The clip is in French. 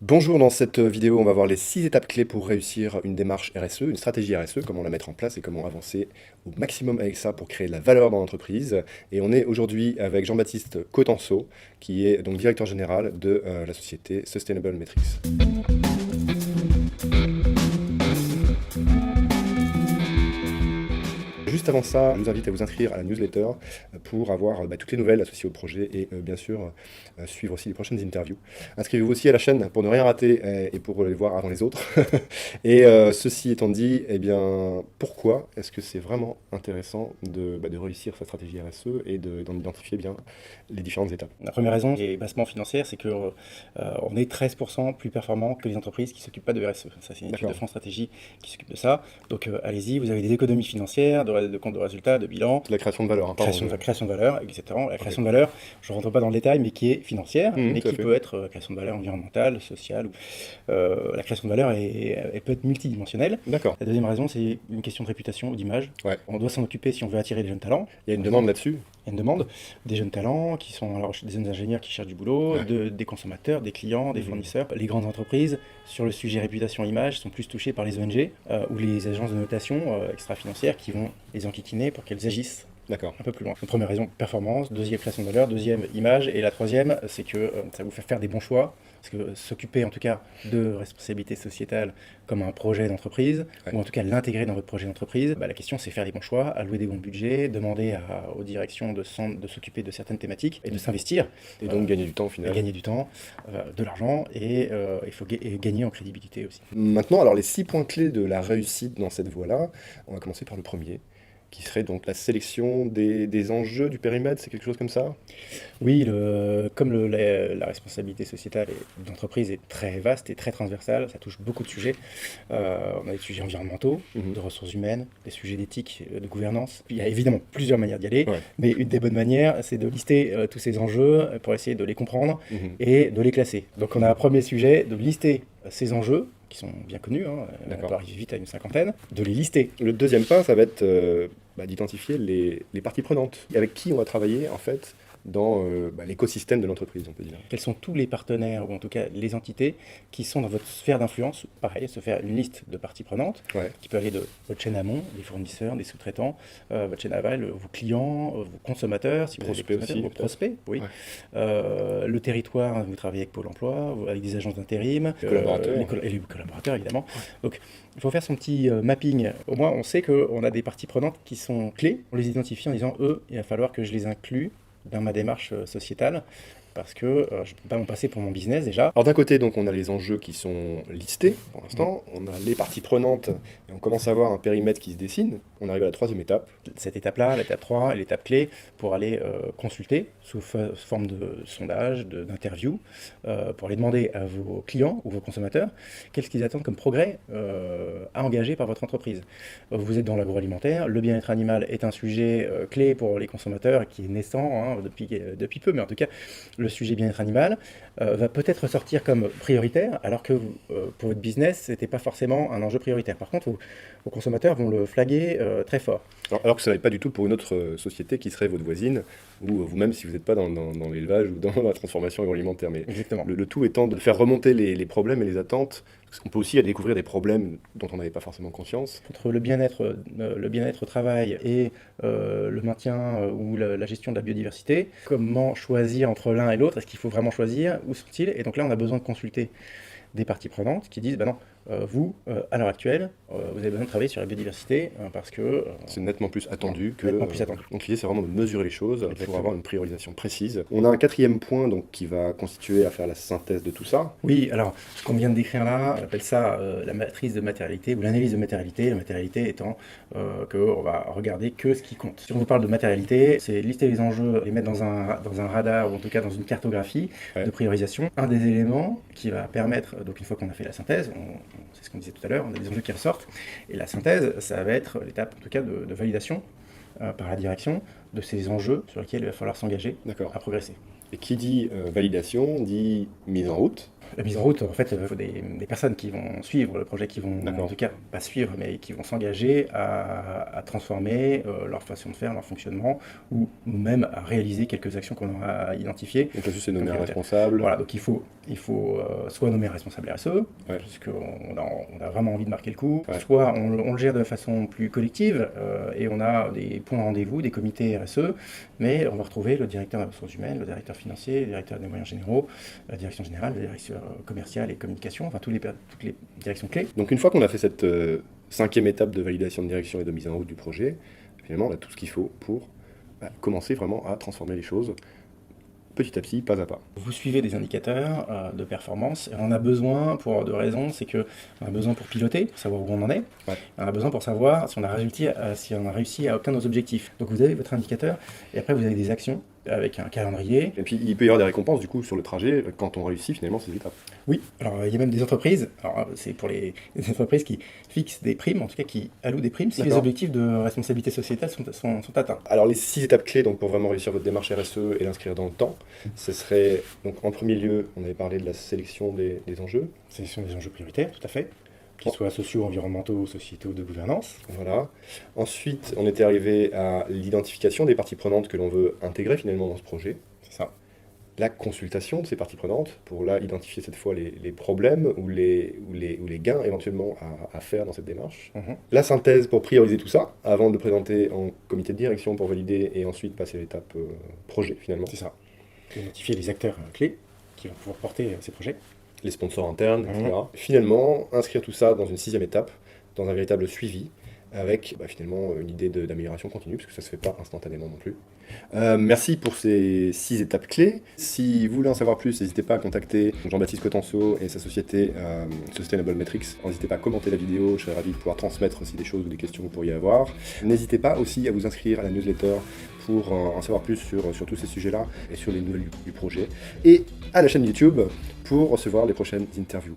Bonjour, dans cette vidéo, on va voir les 6 étapes clés pour réussir une démarche RSE, une stratégie RSE, comment la mettre en place et comment avancer au maximum avec ça pour créer de la valeur dans l'entreprise. Et on est aujourd'hui avec Jean-Baptiste Cotenceau, qui est donc directeur général de la société Sustainable Metrics. Juste avant ça, je vous invite à vous inscrire à la newsletter pour avoir toutes les nouvelles associées au projet et bien sûr suivre aussi les prochaines interviews. Inscrivez-vous aussi à la chaîne pour ne rien rater et pour les voir avant les autres. Et ceci étant dit, eh bien, pourquoi est-ce que c'est vraiment intéressant de réussir sa stratégie RSE et d'en identifier bien les différentes étapes? La première raison qui est bassement financière, c'est qu'on est 13% plus performant que les entreprises qui ne s'occupent pas de RSE. Ça, c'est une étude de France Stratégie qui s'occupe de ça. Donc allez-y, vous avez des économies financières, de compte de résultats, de bilan. La création de valeur. Création de valeur, exactement. La création de valeur, je ne rentre pas dans le détail, mais qui est financière, mais qui peut être création de valeur environnementale, sociale. La création de valeur, elle peut être multidimensionnelle. D'accord. La deuxième raison, c'est une question de réputation ou d'image. Ouais. On doit s'en occuper si on veut attirer des jeunes talents. Il y a une demande là-dessus. Il y a une demande des jeunes talents qui sont alors des jeunes ingénieurs qui cherchent du boulot, Ouais. des consommateurs, des clients, des fournisseurs. Les grandes entreprises, sur le sujet réputation-image, sont plus touchées par les ONG ou les agences de notation extra-financières qui vont les enquiquiner pour qu'elles agissent D'accord. un peu plus loin. Donc, première raison, performance. Deuxième, création de valeur. Deuxième, image. Et la troisième, c'est que ça vous fait faire des bons choix. Parce que s'occuper en tout cas de responsabilité sociétale comme un projet d'entreprise, ou en tout cas l'intégrer dans votre projet d'entreprise, la question c'est faire les bons choix, allouer des bons budgets, demander aux directions de s'occuper de certaines thématiques et de s'investir. Et donc gagner du temps au final. Gagner du temps, de l'argent et il faut gagner en crédibilité aussi. Maintenant, alors les 6 points clés de la réussite dans cette voie-là, on va commencer par le premier, qui serait donc la sélection des enjeux du périmètre, c'est quelque chose comme ça? Oui, comme la responsabilité sociétale d'entreprise est très vaste et très transversale, ça touche beaucoup de sujets. On a des sujets environnementaux, de ressources humaines, des sujets d'éthique, de gouvernance. Il y a évidemment plusieurs manières d'y aller, mais une des bonnes manières, c'est de lister tous ces enjeux pour essayer de les comprendre et de les classer. Donc on a un premier sujet, de lister ces enjeux, qui sont bien connus, on peut arriver vite à une cinquantaine, de les lister. Le deuxième pas, ça va être d'identifier les parties prenantes, avec qui on va travailler en fait dans l'écosystème de l'entreprise, on peut dire. Quels sont tous les partenaires, ou en tout cas les entités, qui sont dans votre sphère d'influence? Pareil, se faire une liste de parties prenantes, qui peut aller de votre chaîne amont, des fournisseurs, des sous-traitants, votre chaîne aval, vos clients, vos consommateurs, si vous avez des consommateurs, vos prospects, oui. Le territoire, vous travaillez avec Pôle emploi, avec des agences d'intérim, et les collaborateurs évidemment. Donc il faut faire son petit mapping. Au moins on sait qu'on a des parties prenantes qui sont clés, on les identifie en disant il va falloir que je les inclue dans ma démarche sociétale, parce que je ne peux pas m'en passer pour mon business déjà. Alors d'un côté, donc, on a les enjeux qui sont listés pour l'instant, on a les parties prenantes, et on commence à avoir un périmètre qui se dessine. On arrive à la troisième étape. Cette étape-là, l'étape 3, l'étape clé, pour aller consulter sous forme de sondage, d'interview, pour aller demander à vos clients ou vos consommateurs qu'est-ce qu'ils attendent comme progrès à engager par votre entreprise. Vous êtes dans l'agroalimentaire, le bien-être animal est un sujet clé pour les consommateurs qui est naissant depuis peu, mais en tout cas, le sujet bien-être animal va peut-être ressortir comme prioritaire, alors que pour votre business, ce n'était pas forcément un enjeu prioritaire. Par contre, vos consommateurs vont le flaguer très fort. Alors que ça n'est pas du tout pour une autre société qui serait votre voisine, ou vous-même si vous n'êtes pas dans l'élevage ou dans la transformation agroalimentaire. Mais exactement. Le tout étant de faire remonter les problèmes et les attentes, parce qu'on peut aussi découvrir des problèmes dont on n'avait pas forcément conscience. Entre le bien-être au travail et le maintien ou la gestion de la biodiversité, comment choisir entre l'un et l'autre? Est-ce qu'il faut vraiment choisir? Où sont-ils? Et donc là, on a besoin de consulter des parties prenantes qui disent, non, vous, à l'heure actuelle, vous avez besoin de travailler sur la biodiversité parce que... c'est nettement plus attendu que... Nettement plus attendu. Donc l'idée, c'est vraiment de mesurer les choses pour avoir une priorisation précise. On a un quatrième point donc, qui va constituer à faire la synthèse de tout ça. Oui, alors, ce qu'on vient de décrire là, on appelle ça la matrice de matérialité ou l'analyse de matérialité. La matérialité étant qu'on va regarder que ce qui compte. Si on vous parle de matérialité, c'est lister les enjeux, les mettre dans un radar ou en tout cas dans une cartographie de priorisation. Un des éléments qui va permettre, donc une fois qu'on a fait la synthèse, c'est ce qu'on disait tout à l'heure, on a des enjeux qui ressortent. Et la synthèse, ça va être l'étape, en tout cas, de validation par la direction de ces enjeux sur lesquels il va falloir s'engager à progresser. Et qui dit validation dit mise en route. La mise en route, en fait, il faut des personnes qui vont suivre le projet, qui vont, D'accord. en tout cas, pas suivre, mais qui vont s'engager à transformer leur façon de faire, leur fonctionnement, ou même à réaliser quelques actions qu'on aura identifiées. Donc là-dessus, c'est nommer un Donc, responsable. Voilà, donc il faut soit nommer un responsable RSE, Ouais. puisqu'on a vraiment envie de marquer le coup, Ouais. soit on le gère de façon plus collective, et on a des points de rendez-vous, des comités RSE, mais on va retrouver le directeur des ressources humaines, le directeur financier, le directeur des moyens généraux, la direction générale, la direction commerciale et communication, enfin toutes les directions clés. Donc une fois qu'on a fait cette 5e étape de validation de direction et de mise en route du projet, finalement on a tout ce qu'il faut pour commencer vraiment à transformer les choses petit à petit, pas à pas. Vous suivez des indicateurs de performance, et on en a besoin pour deux raisons. C'est qu'on a besoin pour piloter, pour savoir où on en est. Ouais. On a besoin pour savoir si on a réussi à obtenir nos objectifs. Donc vous avez votre indicateur, et après vous avez des actions avec un calendrier. Et puis il peut y avoir des récompenses du coup sur le trajet quand on réussit finalement ces étapes. Oui, alors il y a même des entreprises, alors c'est pour les entreprises qui fixent des primes, en tout cas qui allouent des primes si les D'accord. objectifs de responsabilité sociétale sont atteints. Alors les 6 étapes clés donc, pour vraiment réussir votre démarche RSE et l'inscrire dans le temps, ce serait donc en premier lieu, on avait parlé de la sélection des enjeux. Sélection des enjeux prioritaires, tout à fait, qu'ils soient sociaux, environnementaux, sociétaux, de gouvernance. Voilà. Ensuite, on était arrivé à l'identification des parties prenantes que l'on veut intégrer finalement dans ce projet. C'est ça. La consultation de ces parties prenantes pour là identifier cette fois les problèmes ou les gains éventuellement à faire dans cette démarche. La synthèse pour prioriser tout ça avant de présenter en comité de direction pour valider et ensuite passer à l'étape projet finalement. C'est ça. Identifier les acteurs clés qui vont pouvoir porter ces projets. Les sponsors internes, etc. Finalement, inscrire tout ça dans une 6e étape, dans un véritable suivi, avec finalement une idée d'amélioration continue, parce que ça ne se fait pas instantanément non plus. Merci pour ces 6 étapes clés. Si vous voulez en savoir plus, n'hésitez pas à contacter Jean-Baptiste Cotenceau et sa société Sustainable Metrics. N'hésitez pas à commenter la vidéo, je serais ravi de pouvoir transmettre aussi des choses ou des questions que vous pourriez avoir. N'hésitez pas aussi à vous inscrire à la newsletter pour en savoir plus sur tous ces sujets-là et sur les nouvelles du projet. Et à la chaîne YouTube pour recevoir les prochaines interviews.